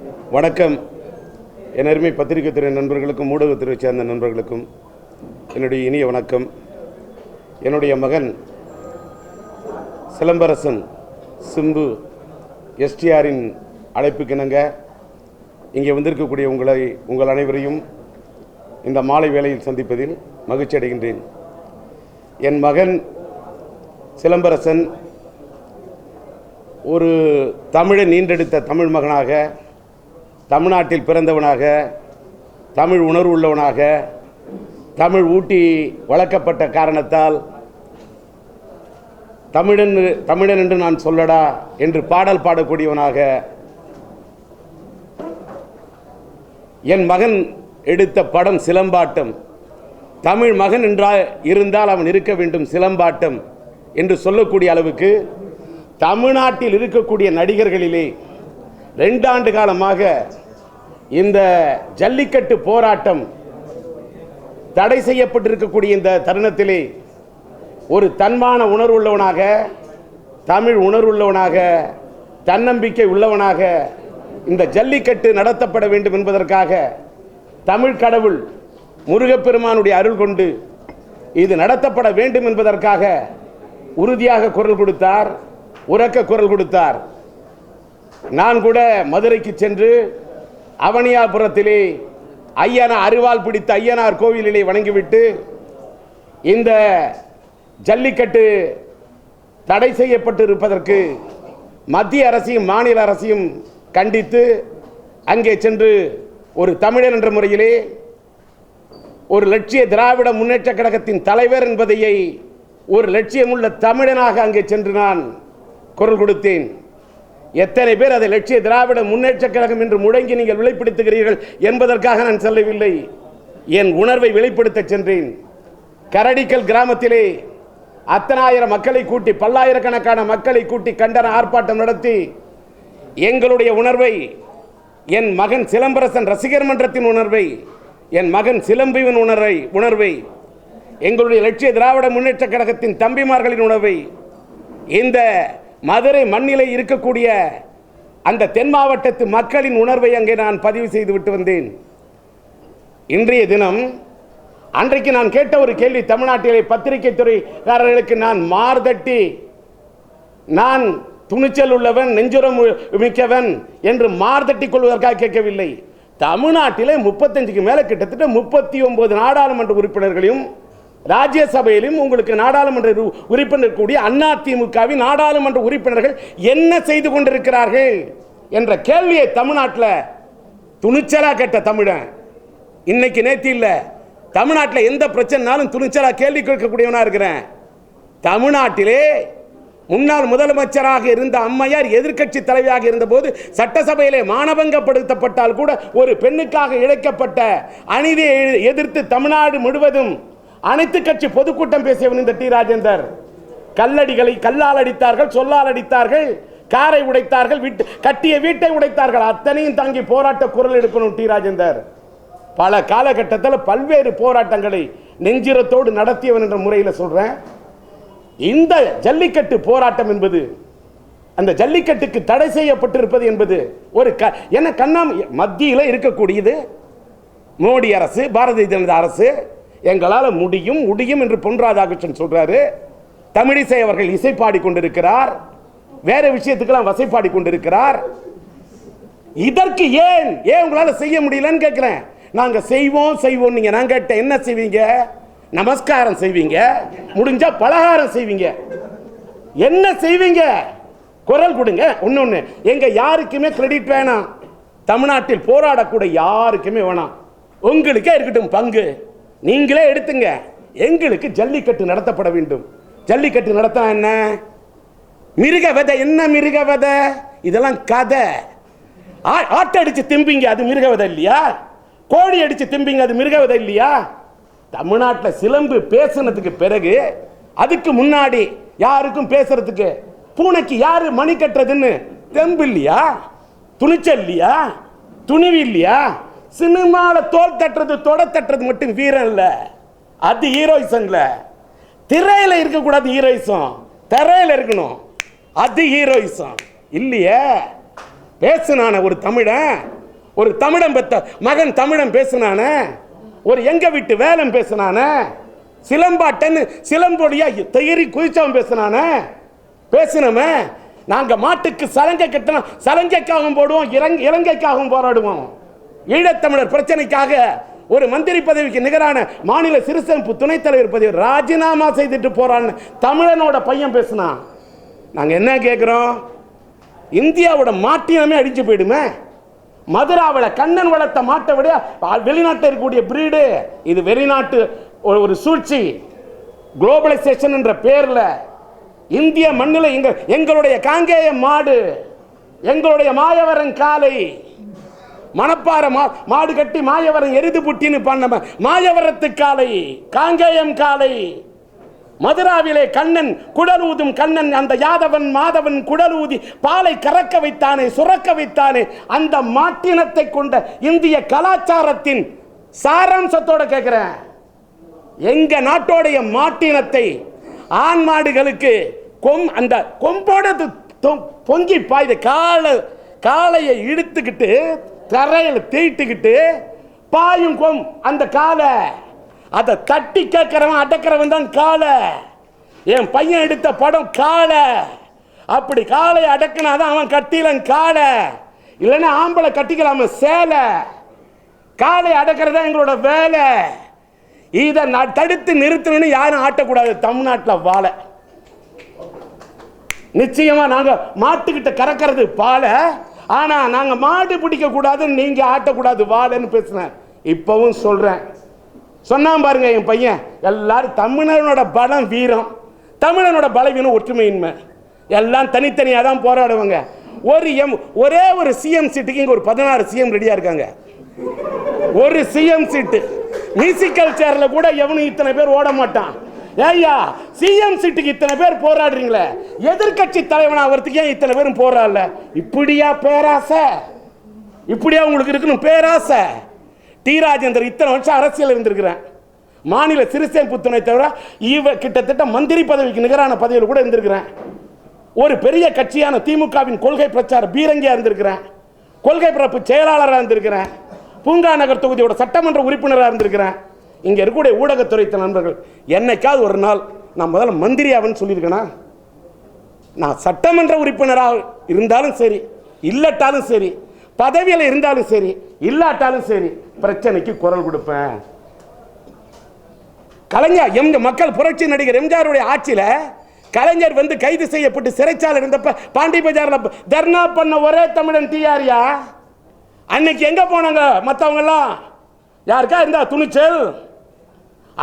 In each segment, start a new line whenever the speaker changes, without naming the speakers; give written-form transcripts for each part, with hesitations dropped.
வணக்கம். என் அருமை பத்திரிகை துறை நண்பர்களுக்கும் ஊடகத்துறை சேர்ந்த நண்பர்களுக்கும் என்னுடைய இனிய வணக்கம். என்னுடைய மகன் சிலம்பரசன் சிம்பு எஸ்டிஆரின் அழைப்புக்கிணங்க இங்கே வந்திருக்கக்கூடிய உங்கள் அனைவரையும் இந்த மாலை வேளையில் சந்திப்பதில் மகிழ்ச்சி அடைகின்றேன். என் மகன் சிலம்பரசன் ஒரு தமிழை நீண்டெடுத்த தமிழ் மகனாக, தமிழ்நாட்டில் பிறந்தவனாக, தமிழ் உணர்வு உள்ளவனாக, தமிழ் ஊட்டி வளர்க்கப்பட்ட காரணத்தால் தமிழன் என்று நான் சொல்லடா என்று பாடல் பாடக்கூடியவனாக என் மகன் எடுத்த படம் சிலம்பாட்டம். தமிழ் மகன் இருந்தால் அவன் இருக்க வேண்டும் சிலம்பாட்டம் என்று சொல்லக்கூடிய அளவுக்கு தமிழ்நாட்டில் இருக்கக்கூடிய நடிகர்களிலே 2 ஆண்டு காலமாக இந்த ஜல்லிக்கட்டு போராட்டம் தடை செய்யப்பட்டிருக்கக்கூடிய இந்த தருணத்திலே ஒரு தன்மான உணர்வுள்ளவனாக, தமிழ் உணர்வுள்ளவனாக, தன்னம்பிக்கை உள்ளவனாக இந்த ஜல்லிக்கட்டு நடத்தப்பட வேண்டும் என்பதற்காக தமிழ் கடவுள் முருகப்பெருமானுடைய அருள் கொண்டு இது நடத்தப்பட வேண்டும் என்பதற்காக உறுதியாக குரல் கொடுத்தார், உரக்க குரல் கொடுத்தார். நான் கூட மதுரைக்கு சென்று அவனியாபுரத்திலே அருவாள் பிடித்த ஐயனார் கோவிலிலே வணங்கிவிட்டு இந்த ஜல்லிக்கட்டு தடை செய்யப்பட்டு இருப்பதற்கு மத்திய அரசையும் மாநில அரசையும் கண்டித்து அங்கே சென்று ஒரு தமிழர் என்ற முறையிலே ஒரு லட்சிய திராவிட முன்னேற்ற கழகத்தின் தலைவர் என்பதையை ஒரு லட்சியமுள்ள தமிழனாக அங்கே சென்று நான் குரல் கொடுத்தேன். எத்தனை பேர் அதை லட்சிய திராவிட முன்னேற்ற கழகம் என்று முழங்கி நீங்கள் வெளிப்படுத்துகிறீர்கள் என்பதற்காக நான் சொல்லவில்லை, என் உணர்வை வெளிப்படுத்த சென்றேன். கரடிக்கல் கிராமத்திலே அத்தனாயிரம் மக்களை கூட்டி, பல்லாயிரக்கணக்கான மக்களை கூட்டி கண்டன ஆர்ப்பாட்டம் நடத்தி எங்களுடைய உணர்வை, என் மகன் சிலம்பரசன் ரசிகர் மன்றத்தின் உணர்வை, என் மகன் சிலம்புவின் உணர்வை, எங்களுடைய லட்சிய திராவிட முன்னேற்ற கழகத்தின் தம்பிமார்களின் உணர்வை, இந்த மதுரை மண்ணிலே இருக்கக்கூடிய அந்த தென் மாவட்டத்து மக்களின் உணர்வை அங்கே நான் பதிவு செய்து விட்டு வந்தேன். இன்றைய தினம் அன்றைக்கு நான் கேட்ட ஒரு கேள்வி, தமிழ்நாட்டிலே பத்திரிகை துறைக்காரர்களுக்கு நான் மார்தட்டி, நான் துணிச்சல் உள்ளவன், நெஞ்சுரம் மிக்கவன் என்று மார்தட்டி கொள்வதற்காக கேட்கவில்லை. தமிழ்நாட்டிலே 35க்கு மேலே கிட்டத்தட்ட 39 நாடாளுமன்ற உறுப்பினர்களையும் ராஜ்யசபையிலும் உங்களுக்கு நாடாளுமன்ற உறுப்பினர் கூடிய அதிமுகவின் நாடாளுமன்ற உறுப்பினர்கள் என்ன செய்து கொண்டிருக்கிறார்கள் என்ற கேள்வியை தமிழ்நாட்டில் துணிச்சலா கேட்ட தமிழன் இன்னைக்கு நேற்று இல்லை, தமிழ்நாட்டில் எந்த பிரச்சனைனாலும் துணிச்சலா கேள்வி கேட்கக்கூடியவனா இருக்கிறேன். தமிழ்நாட்டிலே முன்னாள் முதலமைச்சராக இருந்த அம்மையார் எதிர்க்கட்சி தலைவியாக இருந்தபோது சட்டசபையிலே மானபங்கப்படுத்தப்பட்டால் கூட ஒரு பெண்ணுக்காக இழைக்கப்பட்ட அநீதியை எதிர்த்து தமிழ்நாடு முழுவதும் அனைத்து கட்சி பொதுக்கூட்டம் பேசியவன் இந்த டி ராஜேந்தர். கல்லடிகளை கல்லால் அடித்தார்கள், சொல்லால் அடித்தார்கள், காரை உடைத்தார்கள், கட்டிய வீட்டை உடைத்தார்கள். அத்தனையும் தாங்கி போராட்ட குரல் எடுக்கணும் டி ராஜேந்தர். பல காலகட்டத்தில் பல்வேறு போராட்டங்களை நெஞ்சிரத்தோடு நடத்தியவன் என்ற முறையில் சொல்றேன். இந்த ஜல்லிக்கட்டு போராட்டம் என்பது, அந்த ஜல்லிக்கட்டுக்கு தடை செய்யப்பட்டிருப்பது என்பது ஒரு மத்தியில் இருக்கக்கூடியது மோடி அரசு, பாரதிய ஜனதா அரசு. எங்களால் முடியும் என்று பொன் ராதாகிருஷ்ணன் சொல்றாரு. தமிழிசை அவர்கள் இசைப்பாடி கொண்டிருக்கிறார், வேற விஷயத்துக்கெல்லாம் வசைப்பாடி கொண்டிருக்கிறார். இதற்கு ஏன் உங்களால் செய்ய முடியலன்னு கேட்கிறேன். நாங்க செய்வோம் நீங்க, நான் கேட்டேன் என்ன செய்வீங்க? நமஸ்காரம் செய்வீங்க, முடிஞ்சா பலகாரம் செய்வீங்க, என்ன செய்வீங்க? குரல் கொடுங்க. ஒன்னொன்னு, எங்க யாருக்குமே கிரெடிட் வேணாம், தமிழ்நாட்டில் போராடக்கூடிய யாருக்குமே வேணாம், உங்களுக்கே இருக்கட்டும் பங்கு, நீங்களே எடுத்துங்க. எங்களுக்கு ஜல்லிக்கட்டு நடத்தப்பட வேண்டும். ஜல்லிக்கட்டு நடத்த என்ன? மிருக வதை. என்ன மிருக வதை? இதெல்லாம் கதை. ஆட்டை அடிச்சு திம்பிங்க, அது மிருக வதை இல்லையா? கோழி அடிச்சு திம்பிங்க, அது மிருக வதை இல்லையா? தமிழ்நாட்டில் சிலம்பு பேசுனதுக்கு பிறகு, அதுக்கு முன்னாடி யாருக்கும் பேசுறதுக்கு, பூனைக்கு யாரு மணி கட்டுறதுன்னு தெம்பு இல்லையா? துணிச்சல் இல்லையா? துணிவு இல்லையா? சினிமாவில் தோல் தட்டுறது, தொட தட்டுறது மட்டும் வீரம் இல்லை, அது ஹீரோயிசம் இல்லை. திரையில் இருக்கக்கூடாது ஹீரோயிசம், திரையில் இருக்கணும், அது ஹீரோயிசம் இல்லையே. பேசுனான ஒரு தமிழன் பெத்த மகன் தமிழன் பேசுனான, ஒரு எங்க வீட்டு வேலன் பேசுனான, சிலம்பாட்டன் சிலம்பொடியா தயிரி குதிச்சவன் பேசுனமே. நாங்க மாட்டுக்கு சலங்கை கட்டணும், சலங்கைக்காகவும் போடுவோம், இலங்கைக்காகவும் போராடுவோம். ஈழத்தமிழர் பிரச்சனைக்காக ஒரு மந்திரி பதவிக்கு நிகரான மாநில சிறுசேமிப்பு துணைத் தலைவர் பதவி ராஜினாமா செய்துட்டு போறான்னு தமிழனோட பையன் பேசினான். நாங்க என்ன கேட்கிறோம்? இந்தியாவோட மாட்டினமே அடிச்சு போயிடுமே. மதுராவில் கண்ணன் வளர்த்த மாட்டை விட வெளிநாட்டில் இருக்கக்கூடிய பிரீடு இது. வெளிநாட்டு ஒரு சூழ்ச்சி, குளோபலைசேஷன் என்ற பேர்ல இந்திய மண்ணில் எங்களுடைய காங்கேய மாடு, எங்களுடைய மாயவரன் காலை, மணப்பாறை மாடு கட்டி மாயவரன் எரிது புட்டின்னு பண்ண மாயவரத்து காலை, காங்கேயம் காலை, மதுராவிலே கண்ணன் குடல் ஊதும் கண்ணன், அந்த யாதவன் மாதவன் குடல் ஊதி பாலை கறக்க வைத்தானே, சுரக்க வைத்தானே. அந்த மாட்டினத்தை கொண்ட இந்திய கலாச்சாரத்தின் சாராம்சத்தோட கேட்கிறேன், எங்க நாட்டோடைய மாட்டினத்தை ஆண் மாடுகளுக்கு அந்த கொம்போட பொங்கி பாய்த காளையை இழுத்துக்கிட்டு தரையில் தீட்டுக்கிட்டு பாயும் அந்த காலை அதை தட்டி கேட்கிறவன் அடக்கிறவன் தான் காளை. என் பையன் எடுத்த படம் காளை. அப்படி காளையை அடக்கினாதான் அவன் கட்டிலன் காளை, இல்லைன்னா ஆம்பளை கட்டிக்கலாம சேலை. காளை அடக்கிறதா எங்களோட வேலை. இதை தடுத்து நிறுத்தணும்னு யாரும் ஆட்டக்கூடாது தமிழ்நாட்டில் வாழை. நிச்சயமா நாங்க மாட்டுக்கிட்ட கறக்கிறது பாலை, ஆனா நாங்க மாடு பிடிக்க கூடாதுன்னு நீங்க ஆட்டக்கூடாது வாழைன்னு பேசுனேன். இப்பவும் சொல்றேன், சொன்னா பாருங்க என் பையன். எல்லாரும் தமிழனோட பலம் வீரம், தமிழனோட பலவீனம் ஒற்றுமையின்மை. எல்லாம் தனித்தனியாக தான் போராடுவாங்க. ஒரே ஒரு சிஎம் சீட்டுக்கு இங்க ஒரு 16 சிஎம் ரெடியா இருக்காங்க. ஒரு சிஎம் சீட்டு மியூசிக்கல் சேர்ல கூட எவனும் இத்தனை பேர் ஓட மாட்டான். ஏய்யா, சிஎம் சீட்டுக்கு இத்தனை பேர் போராடுறீங்களே, எதிர்கட்சி தலைவனா வரதுக்கு ஏன் இத்தனை பேரும் போராடல? இப்படியா பேராசை? இப்படியா உங்களுக்கு இருக்கணும் பேராசை? டி ராஜேந்தர் இத்தனை வருஷம் அரசியல் இருந்திருக்கிறேன், மாநில சிறுசேமிப்பு துணை தவிர கிட்டத்தட்ட மந்திரி பதவிக்கு நிகரான பதவியில் கூட இருந்திருக்கிறேன். ஒரு பெரிய கட்சியான திமுகவின் கொள்கை பிரச்சார பீரங்கியா இருந்திருக்கிறேன், கொள்கை பரப்பு செயலாளராக இருந்திருக்கிறேன், பூங்கா நகர் தொகுதியோட சட்டமன்ற உறுப்பினராக இருந்திருக்கிறேன். இங்க இருக்கக்கூடிய ஊடகத்துறை நண்பர்கள், என்னைக்காவது ஒரு நாள் நான் முதல்ல மந்திரியாவன்னு சொல்லியிருக்கேனா? நான் சட்டமன்ற உறுப்பினராக இருந்தாலும் சரி, இல்லட்டாலும் சரி, பதவியில் இருந்தாலும் சரி, இல்லாட்டாலும் சரி, பிரச்சனைக்கு குரல் கொடுப்பேன். கலைஞர் மக்கள் புரட்சி நடிகர் எம்ஜிஆருடைய ஆட்சியில கலைஞர் வந்து கைது செய்யப்பட்டு சிறைச்சாலை இருந்தப்ப பாண்டி பஜார்ல தர்ணா பண்ண ஒரே தமிழன் டிஆர்யா. அன்னைக்கு எங்க போனாங்க மற்றவங்க எல்லாம்? யாருக்கா இருந்தா துணிச்சல்?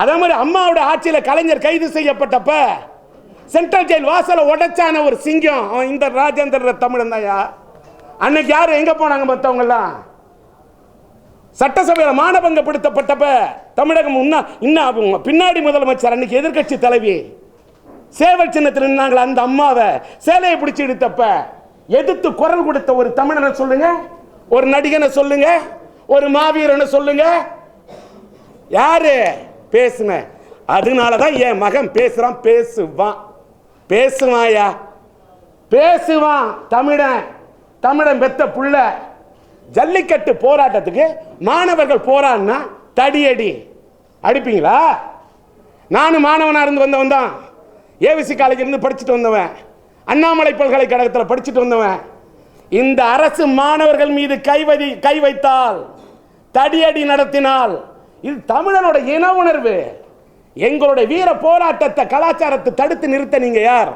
அதே மாதிரி அம்மாவோட ஆட்சியில கலைஞர் கைது செய்யப்பட்டப்ப சென்ட்ரல் ஜெயில் வாசல உடைச்சான ஒரு சிங்கம் இந்த ராஜேந்திர தமிழன் தான்யா. அன்னைக்கு யாரு எங்க போனாங்க மற்றவங்க எல்லாம்? சட்டசபையில் மானபங்கப்படுத்தப்பட்டப்ப தமிழகம் இன்னும் பின்னாடி முதலமைச்சர் அன்னைக்கு எதிர்கட்சி தலைவி சேவல் சின்னத்தில் நின்னாங்களா அந்த அம்மாவை சேலையை பிடிச்சி எடுத்தப்ப எதிர்த்து குரல் கொடுத்த ஒரு தமிழனை சொல்லுங்க, ஒரு நடிகனை சொல்லுங்க, ஒரு மாவீரனை சொல்லுங்க. யாரு பேசுன? அதனாலதான் என் மகன் பேசுறான். பேசுவாயா பேசுவான். தமிழன் பெத்த புள்ள. ஜல்லிக்கட்டு போராட்டத்துக்கு மாணவர்கள் போராடினா தடியடி அடிப்பீங்களா? நானும் மாணவனா இருந்து வந்தவன் தான். ஏவிசி காலேஜ் இருந்து படிச்சுட்டு வந்தவன், அண்ணாமலை பல்கலைக்கழகத்தில் படிச்சுட்டு வந்தவன். இந்த அரசு மாணவர்கள் மீது கை வைத்தால், தடியடி நடத்தினால், இது தமிழனோட இன உணர்வு. எங்களுடைய வீர போராட்டத்தை கலாச்சாரத்தை தடுத்து நிறுத்த நீங்க யார்?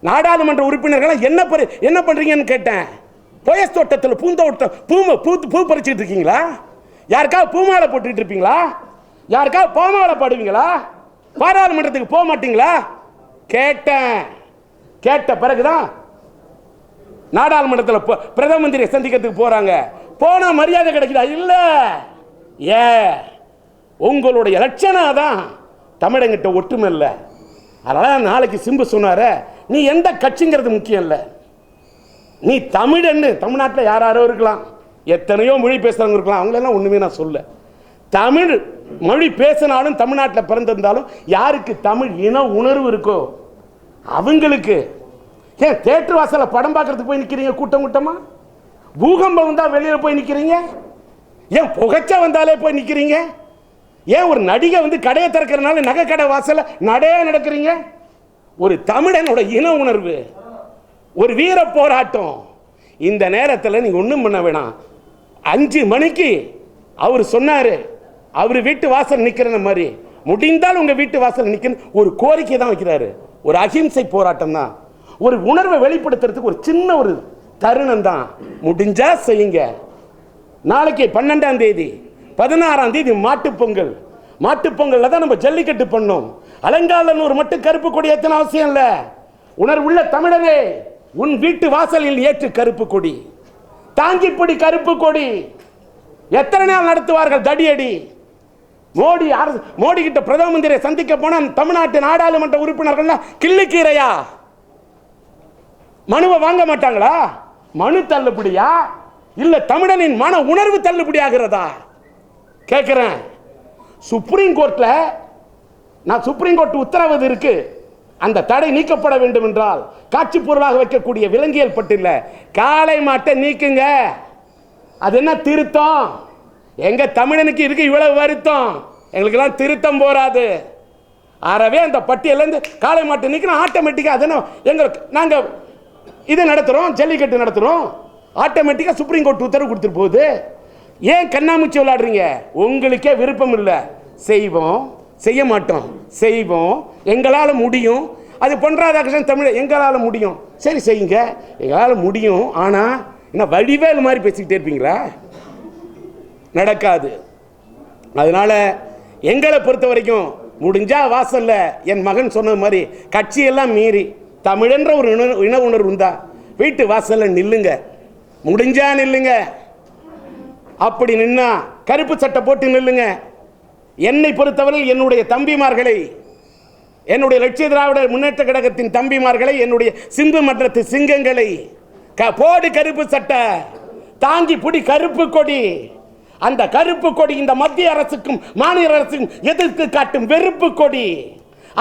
நாடாளுமன்ற உறுப்பினர்கள் என்ன பண்றீங்கன்னு கேட்டேன். போயஸ் தோட்டத்தில் பூ பறிச்சுட்டு இருக்கீங்களா? யாருக்காவது பூமாலை போட்டுட்டு இருப்பீங்களா? யாருக்காவது பாமாலை பாடுவீங்களா? பாராளுமன்றத்துக்கு போக மாட்டீங்களா? கேட்ட பிறகுதான் நாடாளுமன்றத்தில் பிரதம மந்திரியை சந்திக்கிறதுக்கு போறாங்க. போனா மரியாதை கிடைக்குதா? இல்ல. உங்களுடைய லட்சணம் தான் தமிழங்கிட்ட ஒற்றுமை இல்லை. அதனால நாளைக்கு சிம்பு சொன்னார, நீ எந்த கட்சிங்கிறது முக்கியம் இல்லை, நீ தமிழன்னு. தமிழ்நாட்டில் யாரோ இருக்கலாம், எத்தனையோ மொழி பேசுறவங்க இருக்கலாம், அவங்களெல்லாம் ஒண்ணுமே நான் சொல்ல. தமிழ் மொழி பேசினாலும் தமிழ்நாட்டில் பிறந்திருந்தாலும் யாருக்கு தமிழ் இன உணர்வு இருக்கோ அவங்களுக்கு. ஏன் தேட்டர் வாசல படம் பார்க்கறதுக்கு போய் நிற்கிறீங்க கூட்டமா? பூகம்பம் வந்தா வெளியில போய் நிக்கிறீங்க? ஏன் புகைச்சா வந்தாலே போய் நிக்கிறீங்க? ஏன் ஒரு நடிகை வந்து கடையை திறக்கிறதுனால நகை கடை வாசல்ல நடையா நடக்கிறீங்க? ஒரு தமிழனோட இன உணர்வு, ஒரு வீர போராட்டம். இந்த நேரத்தில் நீங்க ஒண்ணும் பண்ண வேணாம். 5 மணிக்கு அவர் சொன்னாரு, அவர் வீட்டு வாசல் நிக்கிற மாதிரி முடிந்தால் உங்க வீட்டு வாசல் நிக்க ஒரு கோரிக்கை தான் வைக்கிறாரு. ஒரு அகிம்சை போராட்டம் தான், ஒரு உணர்வை வெளிப்படுத்துறதுக்கு ஒரு சின்ன ஒரு தருணம் தான். முடிஞ்சா செய்யுங்க. நாளைக்கு 12ஆம் தேதி 16ஆம் தேதி மாட்டுப்பொங்கல். மாட்டுப்பொங்கல்ல தான் நம்ம ஜல்லிக்கட்டு பண்ணோம். அலங்காநல்லூர் மட்டும் கருப்பு கொடி ஏத்தன அவசியம் இல்ல. உணர்வுள்ள தமிழரே, உன் வீட்டு வாசலில் ஏற்று கருப்பு கொடி, தாங்கிப்பிடி கருப்பு கொடி. எத்தனை நாள் நடத்துவார்கள் தடியடி? மோடி கிட்ட பிரதம மந்திரியை சந்திக்க போன தமிழ்நாட்டு நாடாளுமன்ற உறுப்பினர்கள் கிள்ளுக்கீரையா? மனுவை வாங்க மாட்டாங்களா? மனு தள்ளுபடியா இல்ல தமிழனின் மன உணர்வு தள்ளுபடியாகிறதா கேட்கிறேன். சுப்ரீம் கோர்ட்ல சுப்ரீம் கோர்ட் உத்தரவு இருக்கு. அந்த தடை நீக்கப்பட வேண்டும் என்றால் காட்சி பொருளாக வைக்கக்கூடிய விலங்கியல் பட்டியல காளை மாட்டை நீக்குங்க. அது என்ன திருத்தம்? எங்க தமிழனுக்கு இருக்கு இவ்வளவு வருத்தம், எங்களுக்கெல்லாம் திருத்தம் போராது. ஆறவே அந்த பட்டியல இருந்து காளை மாட்டை நீக்கணும் ஆட்டோமேட்டிக்கா. அதனால எங்களுக்கு நாங்க இது நடத்துறோம், ஜல்லிக்கட்டு நடத்துறோம், ஆட்டோமேட்டிக்கா சுப்ரீம் கோர்ட் உத்தரவு கொடுத்துட்டு போகுது. ஏன் கண்ணாமூச்சி விளையாடுறீங்க? உங்களுக்கே விருப்பம் இல்லை. செய்வோம், செய்ய மாட்டோம், செய்வோம், எங்களால் முடியும். அது பொன்ராதாகிருஷ்ணன் தமிழ் எங்களால் முடியும், சரி செய்யுங்க, எங்களால் முடியும். ஆனால் என்ன வடிவேல் மாதிரி பேசிக்கிட்டே இருப்பீங்களா? நடக்காது. அதனால எங்களை பொறுத்த வரைக்கும் முடிஞ்சா வாசல்ல என் மகன் சொன்ன மாதிரி கட்சியெல்லாம் மீறி தமிழன்ற ஒரு இன உணர்வு இருந்தா வீட்டு வாசல்ல நில்லுங்க, முடிஞ்சா நில்லுங்க. அப்படி நின்னா கருப்பு சட்டை போட்டு நில்லுங்க. என்னை பொறுத்தவரை என்னுடைய தம்பிமார்களை, என்னுடைய லட்சிய திராவிட முன்னேற்ற கழகத்தின் தம்பிமார்களை, என்னுடைய சிந்து மன்றத்து சிங்கங்களை போடு கருப்பு சட்டை, தாங்கி புடி கருப்பு கொடி. அந்த கருப்பு கொடி இந்த மத்திய அரசுக்கும் மாநில அரசுக்கும் எதிர்த்து காட்டும் வெறுப்பு கொடி.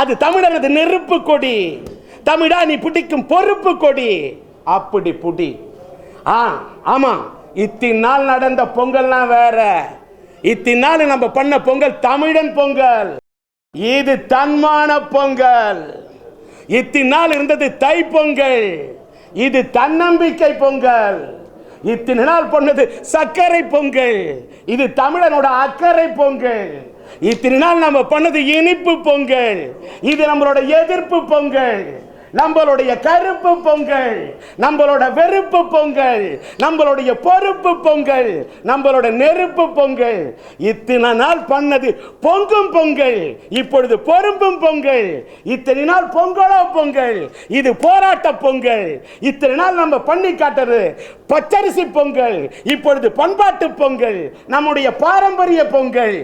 அது தமிழரது நெருப்பு கொடி. தமிழா நீ பிடிக்கும் பொறுப்பு கொடி. அப்படி புடி. ஆமா, இத்தனை நாள் நடந்த பொங்கல்லாம் வேற. இத்தனை நாள் நம்ம பண்ண பொங்கல் தமிழன் பொங்கல், இது தன்மான பொங்கல். இத்தனை நாள் இருந்தது தை பொங்கல், இது தன்னம்பிக்கை பொங்கல். இத்தனை நாள் பண்ணது சர்க்கரை பொங்கல், இது தமிழனோட அக்கறை பொங்கல். இத்தனை நாள் நம்ம பண்ணது இனிப்பு பொங்கல், இது நம்மளோட எதிர்ப்பு பொங்கல். நம்மளுடைய கருப்பு பொங்கல், நம்மளோட வெறுப்பு பொங்கல், நம்மளுடைய பொறுப்பு பொங்கல், நம்மளோட நெருப்பு பொங்கல். இத்தனை நாள் பண்ணது பொங்கும் பொங்கல், இப்பொழுது பொறுப்பும் பொங்கல். இத்தனை நாள் பொங்கலோ பொங்கல், இது போராட்ட பொங்கல். இத்தனை நாள் நம்ம பண்ணி காட்டுறது பச்சரிசி பொங்கல், இப்பொழுது பண்பாட்டு பொங்கல், நம்முடைய பாரம்பரிய பொங்கல்.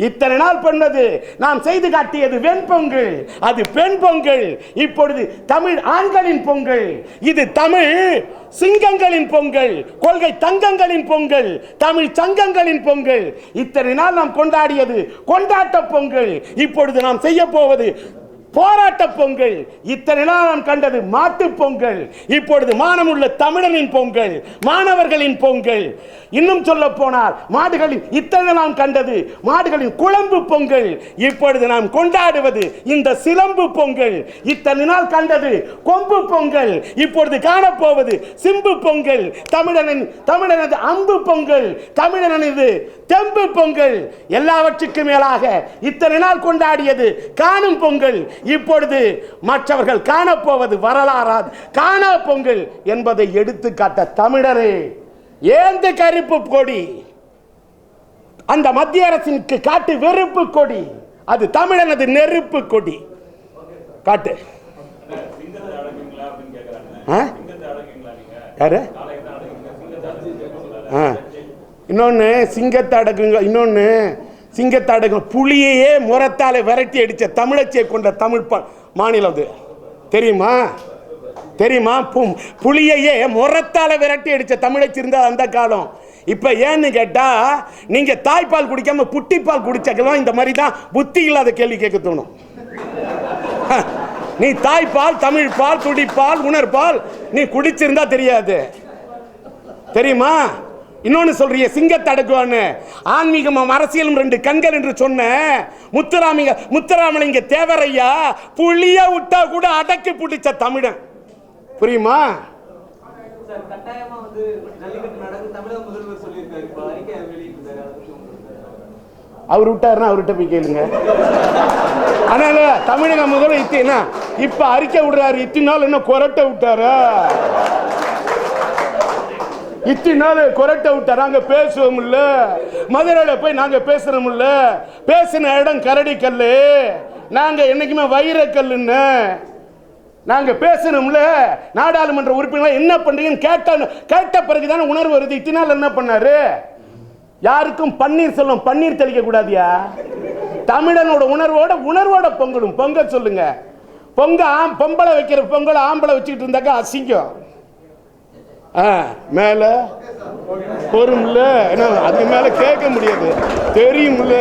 இத்தனை நாள் பண்ணது நாம் செய்து காட்டியது வெண்பொங்கல், அது பெண் பொங்கல். இப்பொழுது தமிழ் ஆண்களின் பொங்கல், இது தமிழ் சிங்கங்களின் பொங்கல், கொள்கை தங்கங்களின் பொங்கல், தமிழ் சங்கங்களின் பொங்கல். இத்தனை நாள் நாம் கொண்டாடியது கொண்டாட்ட பொங்கல், இப்பொழுது நாம் செய்ய போவது போராட்ட பொங்கல். இத்தனை நாள் நாம் கண்டது மாட்டு பொங்கல், இப்பொழுது மானமுள்ள தமிழனின் பொங்கல், மாணவர்களின் பொங்கல். இன்னும் சொல்ல போனால் மாடுகளின் இத்தனை நாம் கண்டது மாடுகளின் குழம்பு பொங்கல், இப்பொழுது நாம் கொண்டாடுவது இந்த சிலம்பு பொங்கல். இத்தனை நாள் கண்டது கொம்பு பொங்கல், இப்பொழுது காணப்போவது சிம்பு பொங்கல். தமிழனது அம்பு பொங்கல், தமிழனது தெம்பு பொங்கல். எல்லாவற்றுக்கும் மேலாக இத்தனை நாள் கொண்டாடியது காணும் பொங்கல், இப்பொழுது மற்றவர்கள் காணப்போவது வரலாறாது காணா பொங்கல் என்பதை எடுத்துக்காட்ட தமிழரே ஏந்த கருப்பு கொடி, அந்த மத்திய அரசிற்கு காட்டு வெறுப்பு கொடி, அது தமிழனது நெருப்பு கொடி. காட்டு யாரு? இன்னொன்னு சிங்கத்தை அடக்குங்க, இன்னொன்னு சிங்கத்தை அடக்குங்க. புலியையே முரத்தாலே விரட்டி அடிச்ச தமிழச்சியை கொண்ட தமிழ் மாநிலம் அது தெரியுமா? தெரியுமா? புலியையே முரத்தால விரட்டி அடிச்ச தமிழச்சி இருந்தா அந்த காலம். இப்ப ஏன்னு கேட்டா நீங்க தாய்ப்பால் குடிக்காம புட்டிப்பால் குடிச்சக்கலாம். இந்த மாதிரி தான் புத்தி இல்லாத கேள்வி கேட்க தோணும். நீ தாய்ப்பால், தமிழ் பால், துடிப்பால், உணர்பால் நீ குடிச்சிருந்தா தெரியாது. தெரியுமா? இன்னொன்னு சொல்றிய சிங்கத்தை அடக்குவான்னு. ஆன்மீகமும் அரசியலும் ரெண்டு கண்கள் என்று சொன்ன முத்துராமலிங்க தேவரையா புளிய விட்டா கூட அடக்கி பிடிச்ச தமிழன். புரியுமா? அவர் விட்டாருன்னா அவர்கிட்ட போய் கேளுங்க. அதனால தமிழக முதல்வர் இப்ப அறிக்கை விடுறாரு. இத்தனை நாள் என்ன கொரட்டை விட்டாரா? இத்தனை நாள் கொரட்டை விட்டார். நாங்க பேசுவோம்ல, மதுரையில போய் நாங்க பேசுறோம்ல. பேசின இடம் கரடிக்கல்லு, நாங்க என்னைக்குமே வைரக்கல்லுன்னு நாங்க பேசணும்ல. நாடாளுமன்ற உறுப்பினர் என்ன பண்றீங்கன்னு கேட்ட பிறகுதான உணர்வு வருது. இத்தனை நாள் என்ன பண்ணாரு? யாருக்கும் பன்னீர் செல்வம் பன்னீர் தெளிக்க கூடாதியா? தமிழனோட உணர்வோட பொங்கலும். பொங்க சொல்லுங்க. பொம்பளை வைக்கிற பொங்கல் ஆம்பளை வச்சுக்கிட்டு இருந்தாக்கா அசிங்கம். மேல பொறும்ல, அது மேல கேட்க முடியாது, தெரியும்ல.